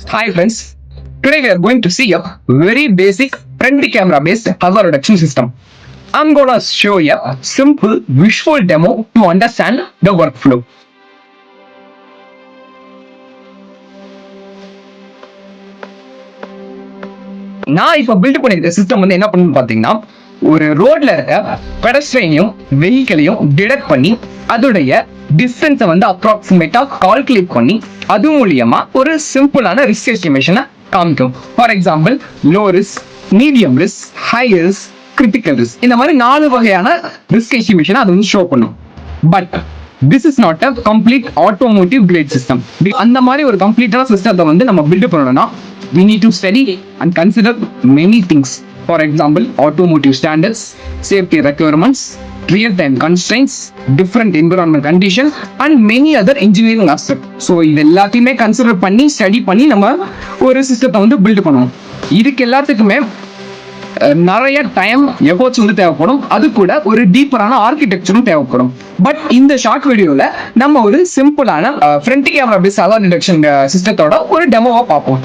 Hi friends, today we are going to see a very basic front camera based hazard reduction system. I'm gonna show you a simple visual demo to understand the workflow. நான் இப்ப build பண்ணிருக்க system வந்து என்ன பண்ணு பாத்தீங்கன்னா ஒரு ரோட்ல இருக்க பெடஸ்ட்ரியனையும் வெஹிக்கிளையும் டிடெக்ட் பண்ணி அதோடைய டிஸ்டன்ஸை வந்து அப்ராக்சிமேட்டா கால்குலேட் பண்ணி அது மூலியமா ஒரு சிம்பிளான ரிஸ்க் எஸ்டிமேஷனை காமிக்கும். For example low risk, medium risk, high risk, critical risk, இந்த மாதிரி 4 வகையான ரிஸ்க் எஸ்டிமேஷனை அது வந்து ஷோ பண்ணும். But this is not a complete automotive great system. அந்த மாதிரி ஒரு கம்ப்ளீட்டான சிஸ்டத்தை வந்து நம்ம பில்ட் பண்ணணும்னா we need to study and consider many things. For example, automotive standards, safety requirements, real-time constraints, different environment conditions, and many other engineering aspects. So, இது எல்லாத்தையுமே consider பண்ணி ஸ்டடி பண்ணி நம்ம ஒரு சிஸ்டத்தை வந்து பில்ட் பண்ணுவோம். இதுக்கு எல்லாத்துக்குமே நிறைய டைம் எஃபோர்ட்ஸ் வந்து தேவைப்படும். அது கூட ஒரு டீப்பரான ஆர்கிடெக்சரும் தேவைப்படும். பட் இந்த ஷார்ட் வீடியோல நம்ம ஒரு சிம்பிளான front camera based hazard detection சிஸ்டத்தோட ஒரு டெமோவா பார்ப்போம்.